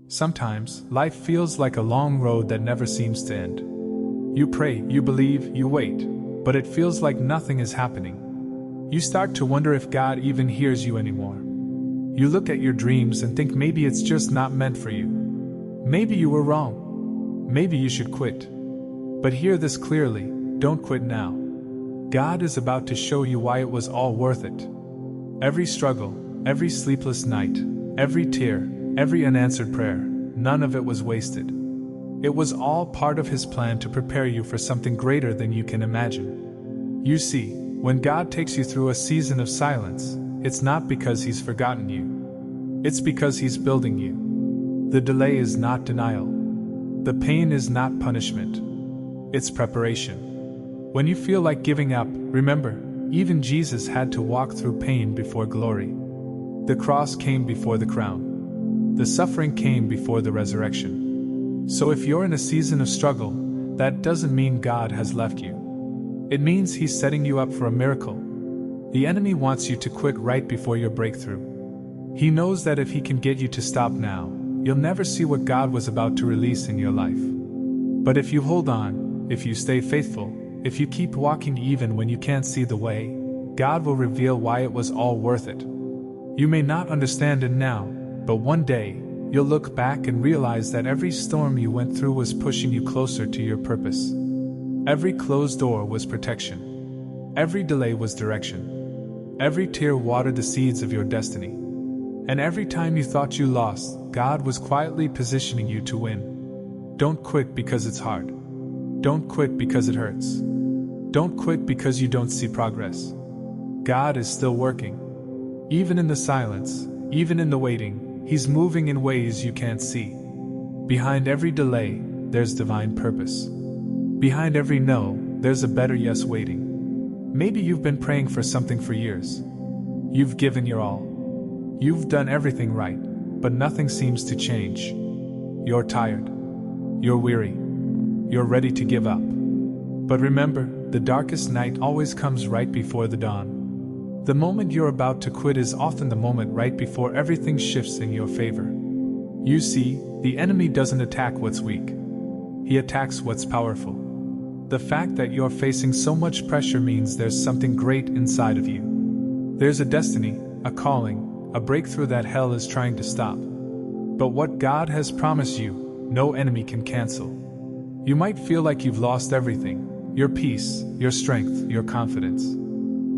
Sometimes, life feels like a long road that never seems to end. You pray, you believe, you wait, but it feels like nothing is happening. You start to wonder if God even hears you anymore. You look at your dreams and think maybe it's just not meant for you. Maybe you were wrong. Maybe you should quit. But hear this clearly, don't quit now. God is about to show you why it was all worth it. Every struggle, every sleepless night, every tear, every unanswered prayer, none of it was wasted. It was all part of His plan to prepare you for something greater than you can imagine. You see, when God takes you through a season of silence, it's not because He's forgotten you. It's because He's building you. The delay is not denial. The pain is not punishment. It's preparation. When you feel like giving up, remember, even Jesus had to walk through pain before glory. The cross came before the crown. The suffering came before the resurrection. So if you're in a season of struggle, that doesn't mean God has left you. It means He's setting you up for a miracle. The enemy wants you to quit right before your breakthrough. He knows that if he can get you to stop now, you'll never see what God was about to release in your life. But if you hold on, if you stay faithful, if you keep walking even when you can't see the way, God will reveal why it was all worth it. You may not understand it now, but one day, you'll look back and realize that every storm you went through was pushing you closer to your purpose. Every closed door was protection. Every delay was direction. Every tear watered the seeds of your destiny. And every time you thought you lost, God was quietly positioning you to win. Don't quit because it's hard. Don't quit because it hurts. Don't quit because you don't see progress. God is still working. Even in the silence, even in the waiting, He's moving in ways you can't see. Behind every delay, there's divine purpose. Behind every no, there's a better yes waiting. Maybe you've been praying for something for years. You've given your all. You've done everything right, but nothing seems to change. You're tired. You're weary. You're ready to give up. But remember, the darkest night always comes right before the dawn. The moment you're about to quit is often the moment right before everything shifts in your favor. You see, the enemy doesn't attack what's weak. He attacks what's powerful. The fact that you're facing so much pressure means there's something great inside of you. There's a destiny, a calling, a breakthrough that hell is trying to stop. But what God has promised you, no enemy can cancel. You might feel like you've lost everything, your peace, your strength, your confidence.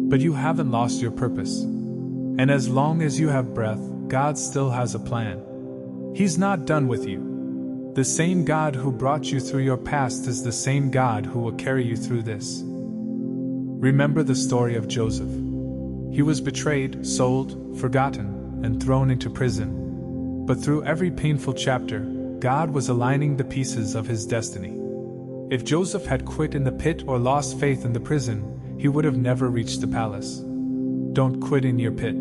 But you haven't lost your purpose. And as long as you have breath, God still has a plan. He's not done with you. The same God who brought you through your past is the same God who will carry you through this. Remember the story of Joseph. He was betrayed, sold, forgotten, and thrown into prison. But through every painful chapter, God was aligning the pieces of his destiny. If Joseph had quit in the pit or lost faith in the prison, he would have never reached the palace. Don't quit in your pit.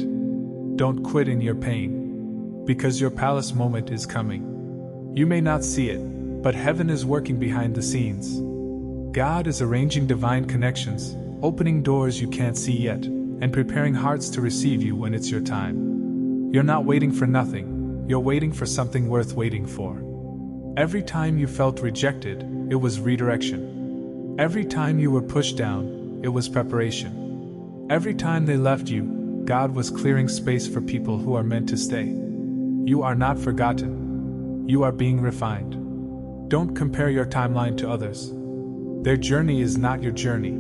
Don't quit in your pain. Because your palace moment is coming. You may not see it, but heaven is working behind the scenes. God is arranging divine connections, opening doors you can't see yet, and preparing hearts to receive you when it's your time. You're not waiting for nothing, you're waiting for something worth waiting for. Every time you felt rejected, it was redirection. Every time you were pushed down, it was preparation. Every time they left you, God was clearing space for people who are meant to stay. You are not forgotten. You are being refined. Don't compare your timeline to others. Their journey is not your journey.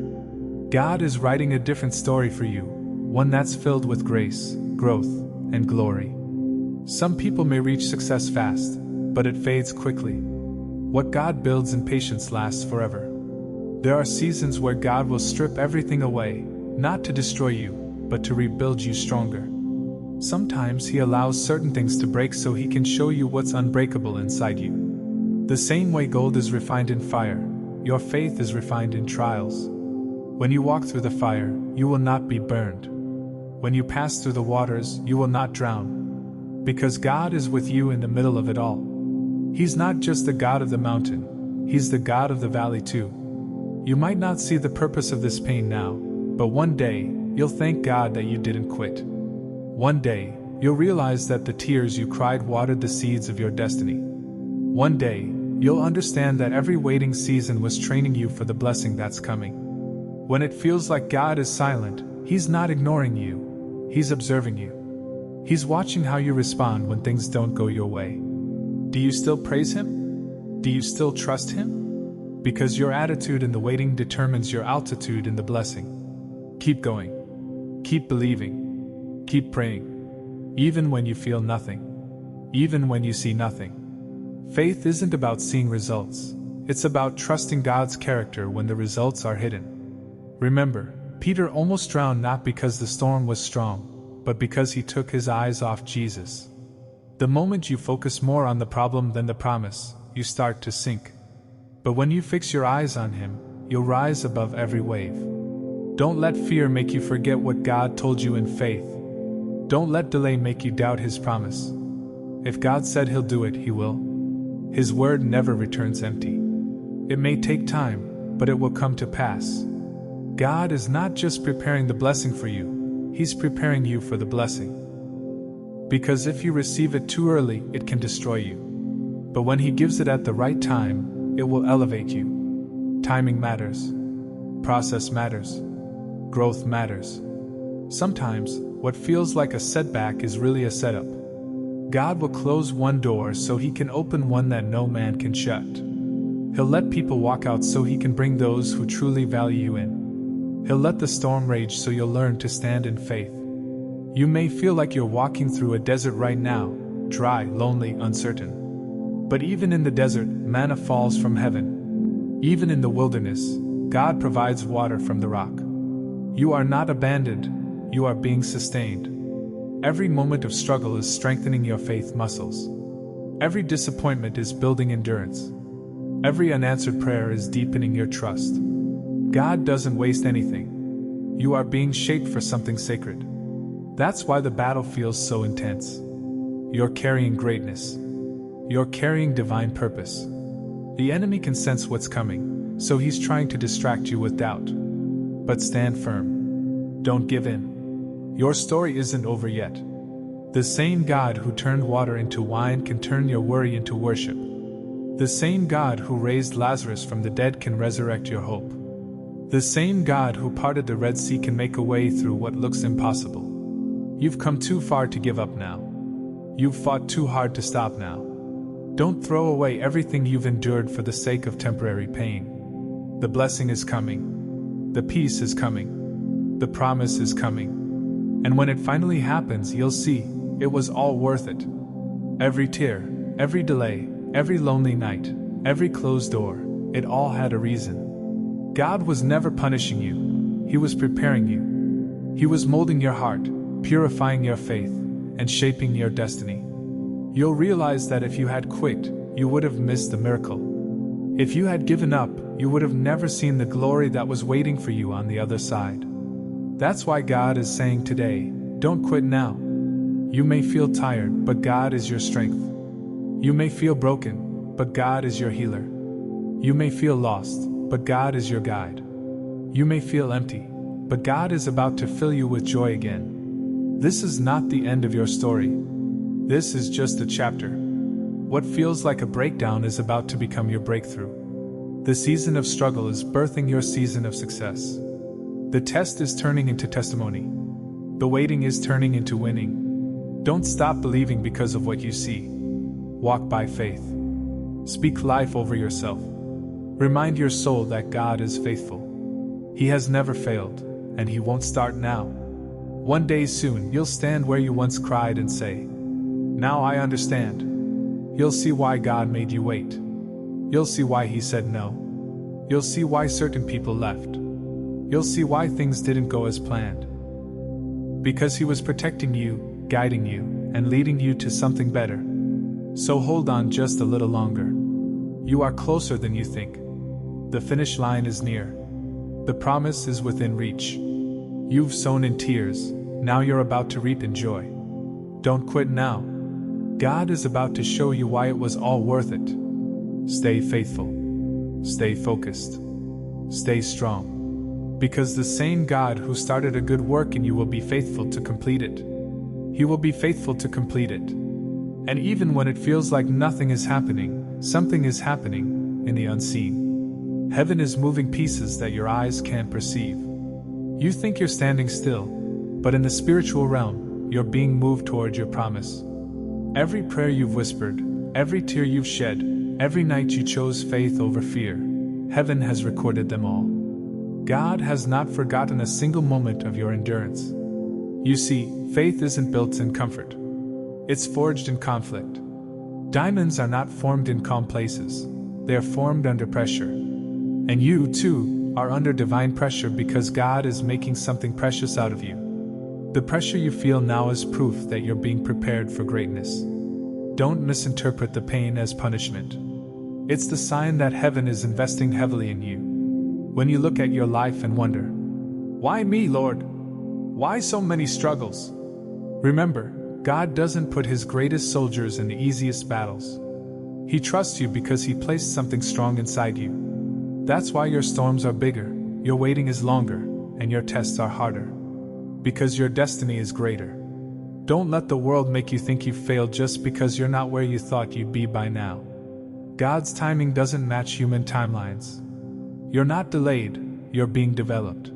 God is writing a different story for you, one that's filled with grace, growth, and glory. Some people may reach success fast, but it fades quickly. What God builds in patience lasts forever. There are seasons where God will strip everything away, not to destroy you, but to rebuild you stronger. Sometimes He allows certain things to break so He can show you what's unbreakable inside you. The same way gold is refined in fire, your faith is refined in trials. When you walk through the fire, you will not be burned. When you pass through the waters, you will not drown. Because God is with you in the middle of it all. He's not just the God of the mountain, He's the God of the valley too. You might not see the purpose of this pain now, but one day, you'll thank God that you didn't quit. One day, you'll realize that the tears you cried watered the seeds of your destiny. One day, you'll understand that every waiting season was training you for the blessing that's coming. When it feels like God is silent, He's not ignoring you. He's observing you. He's watching how you respond when things don't go your way. Do you still praise Him? Do you still trust Him? Because your attitude in the waiting determines your altitude in the blessing. Keep going. Keep believing. Keep praying. Even when you feel nothing. Even when you see nothing. Faith isn't about seeing results. It's about trusting God's character when the results are hidden. Remember, Peter almost drowned not because the storm was strong, but because he took his eyes off Jesus. The moment you focus more on the problem than the promise, you start to sink. But when you fix your eyes on Him, you'll rise above every wave. Don't let fear make you forget what God told you in faith. Don't let delay make you doubt His promise. If God said He'll do it, He will. His word never returns empty. It may take time, but it will come to pass. God is not just preparing the blessing for you, He's preparing you for the blessing. Because if you receive it too early, it can destroy you. But when He gives it at the right time, it will elevate you. Timing matters. Process matters. Growth matters. Sometimes, what feels like a setback is really a setup. God will close one door so He can open one that no man can shut. He'll let people walk out so He can bring those who truly value you in. He'll let the storm rage so you'll learn to stand in faith. You may feel like you're walking through a desert right now, dry, lonely, uncertain. But even in the desert, manna falls from heaven. Even in the wilderness, God provides water from the rock. You are not abandoned, you are being sustained. Every moment of struggle is strengthening your faith muscles. Every disappointment is building endurance. Every unanswered prayer is deepening your trust. God doesn't waste anything. You are being shaped for something sacred. That's why the battle feels so intense. You're carrying greatness. You're carrying divine purpose. The enemy can sense what's coming, so he's trying to distract you with doubt. But stand firm. Don't give in. Your story isn't over yet. The same God who turned water into wine can turn your worry into worship. The same God who raised Lazarus from the dead can resurrect your hope. The same God who parted the Red Sea can make a way through what looks impossible. You've come too far to give up now. You've fought too hard to stop now. Don't throw away everything you've endured for the sake of temporary pain. The blessing is coming. The peace is coming. The promise is coming. And when it finally happens, you'll see, it was all worth it. Every tear, every delay, every lonely night, every closed door, it all had a reason. God was never punishing you. He was preparing you. He was molding your heart, purifying your faith, and shaping your destiny. You'll realize that if you had quit, you would have missed the miracle. If you had given up, you would have never seen the glory that was waiting for you on the other side. That's why God is saying today, don't quit now. You may feel tired, but God is your strength. You may feel broken, but God is your healer. You may feel lost, but God is your guide. You may feel empty, but God is about to fill you with joy again. This is not the end of your story. This is just a chapter. What feels like a breakdown is about to become your breakthrough. The season of struggle is birthing your season of success. The test is turning into testimony. The waiting is turning into winning. Don't stop believing because of what you see. Walk by faith. Speak life over yourself. Remind your soul that God is faithful. He has never failed, and He won't start now. One day soon, you'll stand where you once cried and say, "Now I understand." You'll see why God made you wait. You'll see why He said no. You'll see why certain people left. You'll see why things didn't go as planned. Because He was protecting you, guiding you, and leading you to something better. So hold on just a little longer. You are closer than you think. The finish line is near. The promise is within reach. You've sown in tears, now you're about to reap in joy. Don't quit now. God is about to show you why it was all worth it. Stay faithful. Stay focused. Stay strong. Because the same God who started a good work in you will be faithful to complete it. He will be faithful to complete it. And even when it feels like nothing is happening, something is happening in the unseen. Heaven is moving pieces that your eyes can't perceive. You think you're standing still, but in the spiritual realm, you're being moved toward your promise. Every prayer you've whispered, every tear you've shed, every night you chose faith over fear, heaven has recorded them all. God has not forgotten a single moment of your endurance. You see, faith isn't built in comfort. It's forged in conflict. Diamonds are not formed in calm places. They are formed under pressure. And you, too, are under divine pressure because God is making something precious out of you. The pressure you feel now is proof that you're being prepared for greatness. Don't misinterpret the pain as punishment. It's the sign that heaven is investing heavily in you. When you look at your life and wonder, "Why me, Lord? Why so many struggles?" Remember, God doesn't put His greatest soldiers in the easiest battles. He trusts you because He placed something strong inside you. That's why your storms are bigger, your waiting is longer, and your tests are harder. Because your destiny is greater. Don't let the world make you think you failed just because you're not where you thought you'd be by now. God's timing doesn't match human timelines. You're not delayed, you're being developed.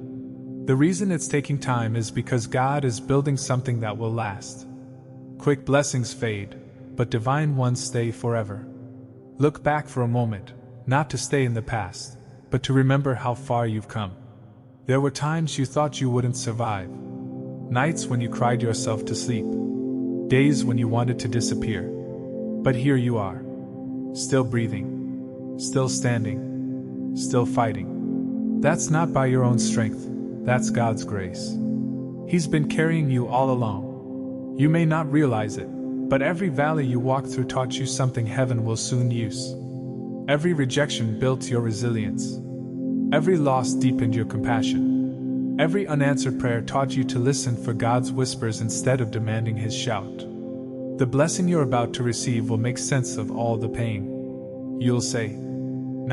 The reason it's taking time is because God is building something that will last. Quick blessings fade, but divine ones stay forever. Look back for a moment, not to stay in the past, but to remember how far you've come. There were times you thought you wouldn't survive. Nights when you cried yourself to sleep. Days when you wanted to disappear. But here you are. Still breathing. Still standing. Still fighting. That's not by your own strength. That's God's grace. He's been carrying you all along. You may not realize it, but every valley you walked through taught you something heaven will soon use. Every rejection built your resilience. Every loss deepened your compassion. Every unanswered prayer taught you to listen for God's whispers instead of demanding His shout. The blessing you're about to receive will make sense of all the pain. You'll say,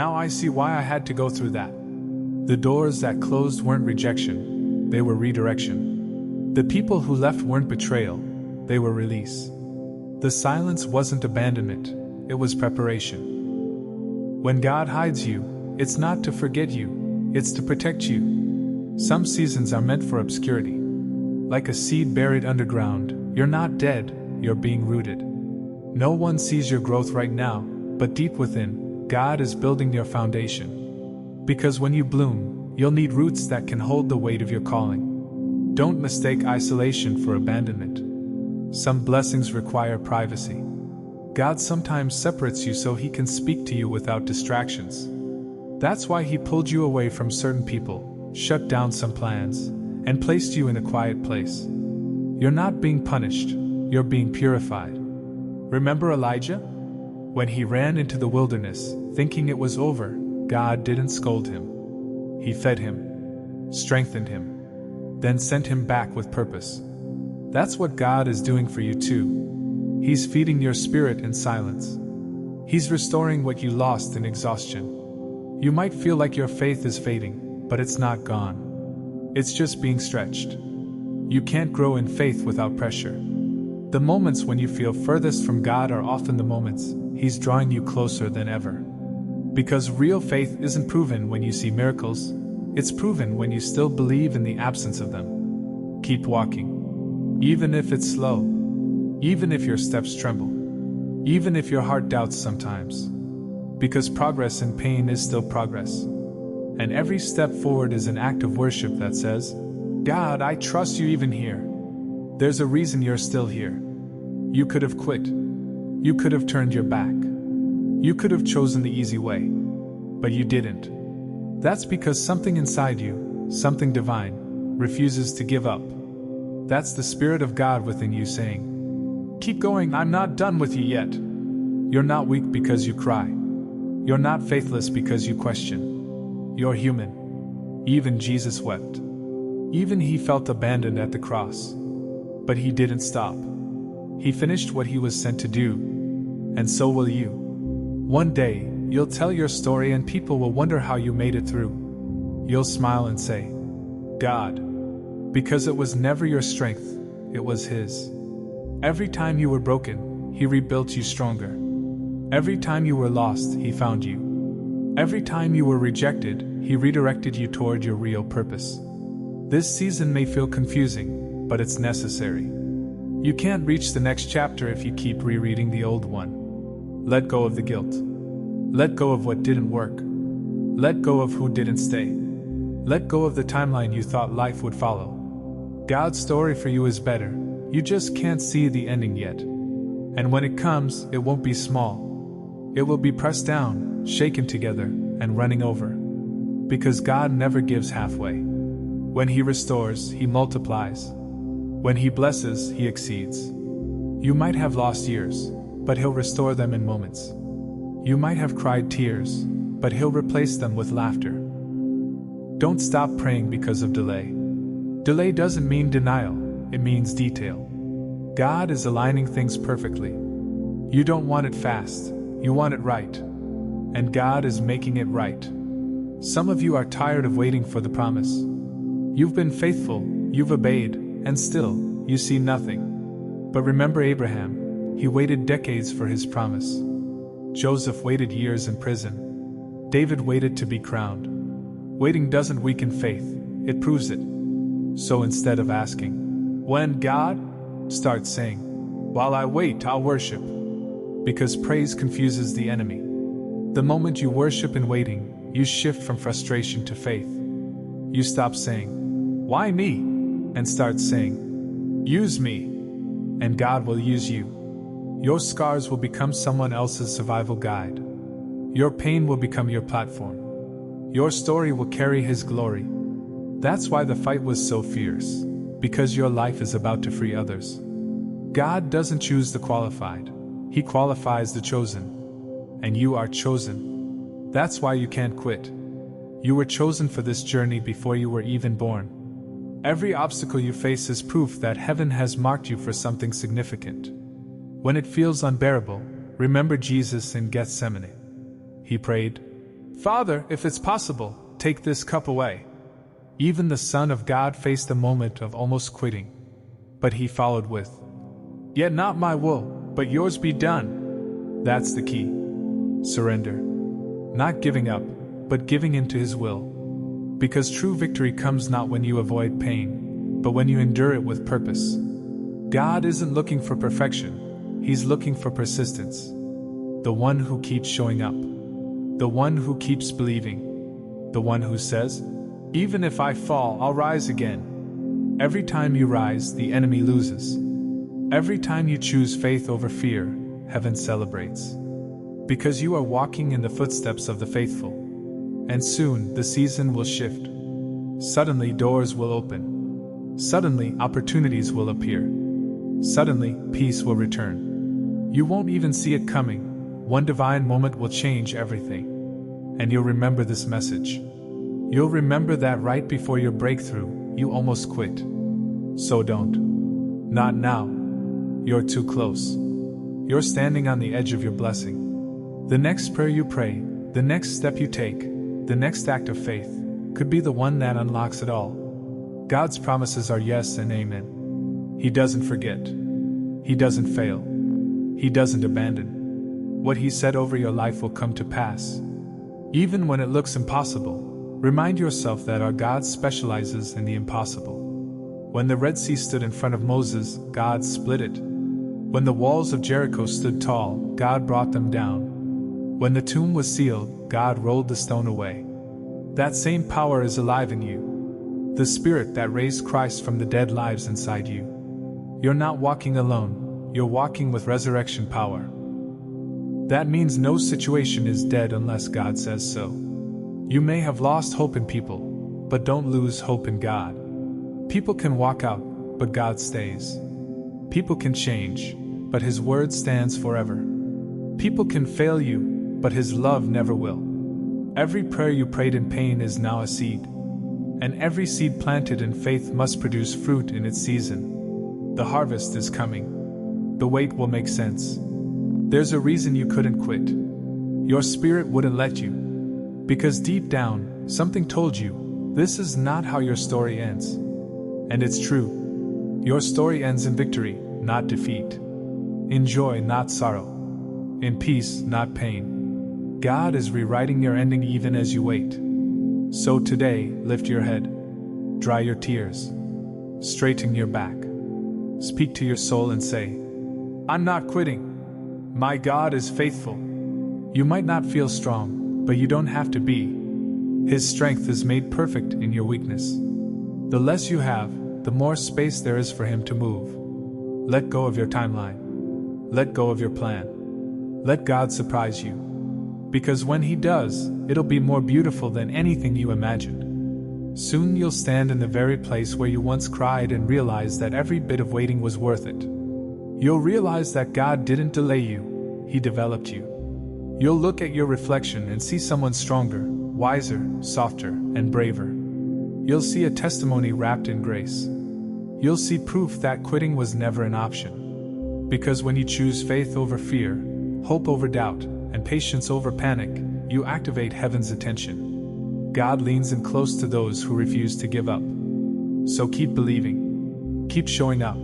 "Now I see why I had to go through that." The doors that closed weren't rejection, they were redirection. The people who left weren't betrayal, they were release. The silence wasn't abandonment, it was preparation. When God hides you, it's not to forget you, it's to protect you. Some seasons are meant for obscurity. Like a seed buried underground, you're not dead, you're being rooted. No one sees your growth right now, but deep within, God is building your foundation. Because when you bloom, you'll need roots that can hold the weight of your calling. Don't mistake isolation for abandonment. Some blessings require privacy. God sometimes separates you so He can speak to you without distractions. That's why He pulled you away from certain people, shut down some plans, and placed you in a quiet place. You're not being punished, you're being purified. Remember Elijah? When he ran into the wilderness, thinking it was over, God didn't scold him. He fed him, strengthened him, then sent him back with purpose. That's what God is doing for you too. He's feeding your spirit in silence. He's restoring what you lost in exhaustion. You might feel like your faith is fading, but it's not gone. It's just being stretched. You can't grow in faith without pressure. The moments when you feel furthest from God are often the moments He's drawing you closer than ever. Because real faith isn't proven when you see miracles, it's proven when you still believe in the absence of them. Keep walking. Even if it's slow. Even if your steps tremble. Even if your heart doubts sometimes. Because progress in pain is still progress. And every step forward is an act of worship that says, "God, I trust you even here." There's a reason you're still here. You could have quit. You could have turned your back. You could have chosen the easy way. But you didn't. That's because something inside you, something divine, refuses to give up. That's the Spirit of God within you saying, "Keep going, I'm not done with you yet." You're not weak because you cry. You're not faithless because you question. You're human. Even Jesus wept. Even He felt abandoned at the cross. But He didn't stop. He finished what He was sent to do. And so will you. One day, you'll tell your story and people will wonder how you made it through. You'll smile and say, "God," because it was never your strength, it was His. Every time you were broken, He rebuilt you stronger. Every time you were lost, He found you. Every time you were rejected, He redirected you toward your real purpose. This season may feel confusing, but it's necessary. You can't reach the next chapter if you keep rereading the old one. Let go of the guilt. Let go of what didn't work. Let go of who didn't stay. Let go of the timeline you thought life would follow. God's story for you is better. You just can't see the ending yet. And when it comes, it won't be small. It will be pressed down, shaken together, and running over. Because God never gives halfway. When He restores, He multiplies. When He blesses, He exceeds. You might have lost years, but He'll restore them in moments. You might have cried tears, but He'll replace them with laughter. Don't stop praying because of delay. Delay doesn't mean denial, it means detail. God is aligning things perfectly. You don't want it fast, you want it right. And God is making it right. Some of you are tired of waiting for the promise. You've been faithful, you've obeyed, and still, you see nothing. But remember Abraham, he waited decades for his promise. Joseph waited years in prison. David waited to be crowned. Waiting doesn't weaken faith, it proves it. So instead of asking, "When, God?" start saying, "While I wait, I'll worship." Because praise confuses the enemy. The moment you worship in waiting, you shift from frustration to faith. You stop saying, "Why me?" and start saying, "Use me." And God will use you. Your scars will become someone else's survival guide. Your pain will become your platform. Your story will carry His glory. That's why the fight was so fierce, because your life is about to free others. God doesn't choose the qualified, He qualifies the chosen. And you are chosen. That's why you can't quit. You were chosen for this journey before you were even born. Every obstacle you face is proof that heaven has marked you for something significant. When it feels unbearable, remember Jesus in Gethsemane. He prayed, "Father, if it's possible, take this cup away." Even the Son of God faced a moment of almost quitting. But He followed with, "Yet not my will, but yours be done." That's the key. Surrender. Not giving up, but giving into His will. Because true victory comes not when you avoid pain, but when you endure it with purpose. God isn't looking for perfection, He's looking for persistence. The one who keeps showing up. The one who keeps believing. The one who says, "Even if I fall, I'll rise again." Every time you rise, the enemy loses. Every time you choose faith over fear, heaven celebrates. Because you are walking in the footsteps of the faithful. And soon, the season will shift. Suddenly, doors will open. Suddenly, opportunities will appear. Suddenly, peace will return. You won't even see it coming. One divine moment will change everything. And you'll remember this message. You'll remember that right before your breakthrough, you almost quit. So don't. Not now. You're too close. You're standing on the edge of your blessing. The next prayer you pray, the next step you take, the next act of faith, could be the one that unlocks it all. God's promises are yes and amen. He doesn't forget. He doesn't fail. He doesn't abandon. What He said over your life will come to pass. Even when it looks impossible, remind yourself that our God specializes in the impossible. When the Red Sea stood in front of Moses, God split it. When the walls of Jericho stood tall, God brought them down. When the tomb was sealed, God rolled the stone away. That same power is alive in you. The Spirit that raised Christ from the dead lives inside you. You're not walking alone, you're walking with resurrection power. That means no situation is dead unless God says so. You may have lost hope in people, but don't lose hope in God. People can walk out, but God stays. People can change, but His word stands forever. People can fail you, but His love never will. Every prayer you prayed in pain is now a seed. And every seed planted in faith must produce fruit in its season. The harvest is coming. The wait will make sense. There's a reason you couldn't quit. Your spirit wouldn't let you. Because deep down, something told you, this is not how your story ends. And it's true. Your story ends in victory, not defeat. In joy, not sorrow. In peace, not pain. God is rewriting your ending even as you wait. So today, lift your head. Dry your tears. Straighten your back. Speak to your soul and say, I'm not quitting. My God is faithful. You might not feel strong, but you don't have to be. His strength is made perfect in your weakness. The less you have, the more space there is for Him to move. Let go of your timeline. Let go of your plan. Let God surprise you. Because when He does, it'll be more beautiful than anything you imagined. Soon you'll stand in the very place where you once cried and realize that every bit of waiting was worth it. You'll realize that God didn't delay you, He developed you. You'll look at your reflection and see someone stronger, wiser, softer, and braver. You'll see a testimony wrapped in grace. You'll see proof that quitting was never an option. Because when you choose faith over fear, hope over doubt, and patience over panic, you activate heaven's attention. God leans in close to those who refuse to give up. So keep believing. Keep showing up.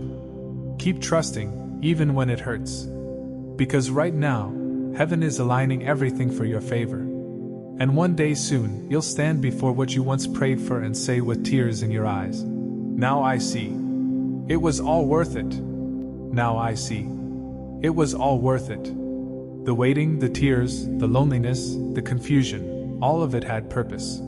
Keep trusting, even when it hurts. Because right now, heaven is aligning everything for your favor. And one day soon, you'll stand before what you once prayed for and say with tears in your eyes, now I see. It was all worth it. Now I see. It was all worth it. The waiting, the tears, the loneliness, the confusion, all of it had purpose.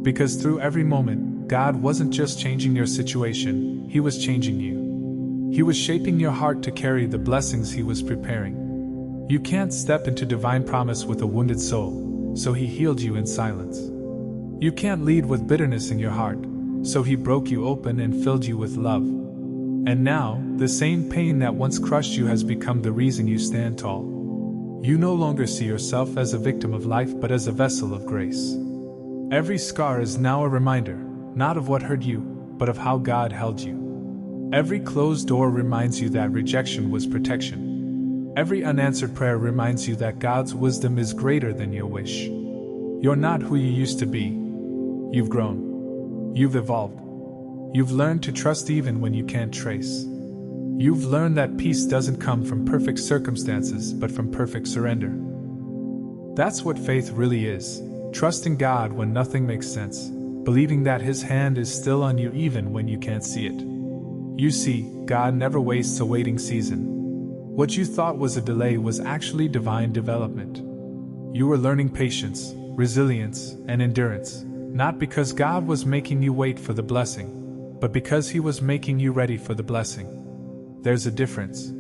Because through every moment, God wasn't just changing your situation, He was changing you. He was shaping your heart to carry the blessings He was preparing. You can't step into divine promise with a wounded soul, so He healed you in silence. You can't lead with bitterness in your heart, so He broke you open and filled you with love. And now, the same pain that once crushed you has become the reason you stand tall. You no longer see yourself as a victim of life but as a vessel of grace. Every scar is now a reminder, not of what hurt you, but of how God held you. Every closed door reminds you that rejection was protection. Every unanswered prayer reminds you that God's wisdom is greater than your wish. You're not who you used to be. You've grown. You've evolved. You've learned to trust even when you can't trace. You've learned that peace doesn't come from perfect circumstances but from perfect surrender. That's what faith really is, trusting God when nothing makes sense, believing that His hand is still on you even when you can't see it. You see, God never wastes a waiting season. What you thought was a delay was actually divine development. You were learning patience, resilience, and endurance, not because God was making you wait for the blessing, but because He was making you ready for the blessing. There's a difference.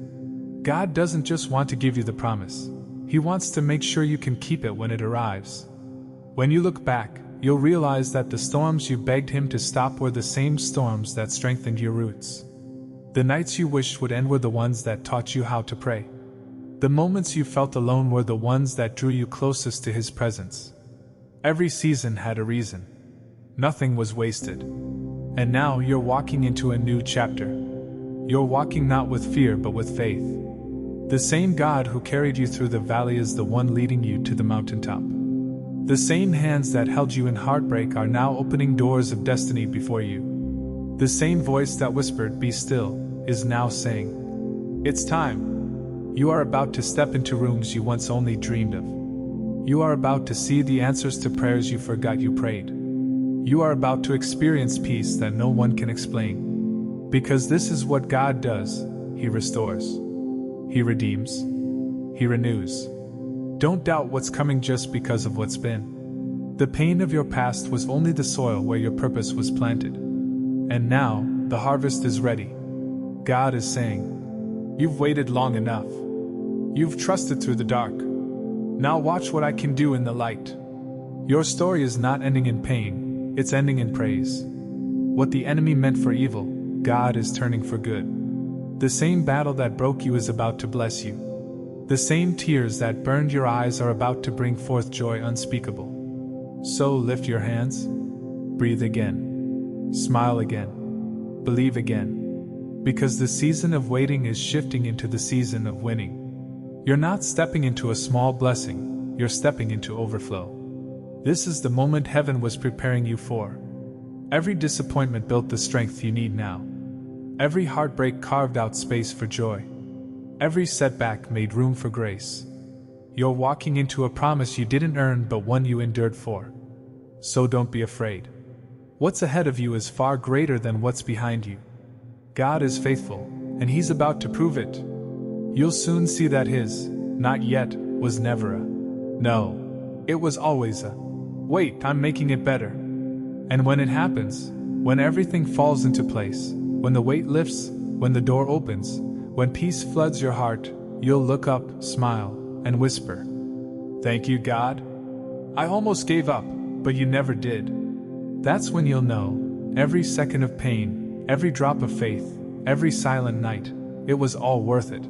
God doesn't just want to give you the promise. He wants to make sure you can keep it when it arrives. When you look back, you'll realize that the storms you begged Him to stop were the same storms that strengthened your roots. The nights you wished would end were the ones that taught you how to pray. The moments you felt alone were the ones that drew you closest to His presence. Every season had a reason. Nothing was wasted. And now you're walking into a new chapter. You're walking not with fear but with faith. The same God who carried you through the valley is the one leading you to the mountaintop. The same hands that held you in heartbreak are now opening doors of destiny before you. The same voice that whispered, "Be still," is now saying, "It's time." You are about to step into rooms you once only dreamed of. You are about to see the answers to prayers you forgot you prayed. You are about to experience peace that no one can explain. Because this is what God does, He restores. He redeems. He renews. Don't doubt what's coming just because of what's been. The pain of your past was only the soil where your purpose was planted. And now, the harvest is ready. God is saying, you've waited long enough. You've trusted through the dark. Now watch what I can do in the light. Your story is not ending in pain, it's ending in praise. What the enemy meant for evil, God is turning for good. The same battle that broke you is about to bless you. The same tears that burned your eyes are about to bring forth joy unspeakable. So lift your hands, breathe again, smile again, believe again. Because the season of waiting is shifting into the season of winning. You're not stepping into a small blessing, you're stepping into overflow. This is the moment heaven was preparing you for. Every disappointment built the strength you need now. Every heartbreak carved out space for joy. Every setback made room for grace. You're walking into a promise you didn't earn but one you endured for. So don't be afraid. What's ahead of you is far greater than what's behind you. God is faithful, and He's about to prove it. You'll soon see that His "not yet" was never a no. It was always a "wait, I'm making it better." And when it happens, when everything falls into place, when the weight lifts, when the door opens, when peace floods your heart, you'll look up, smile, and whisper, "Thank you, God. I almost gave up, but you never did." That's when you'll know, every second of pain, every drop of faith, every silent night, it was all worth it.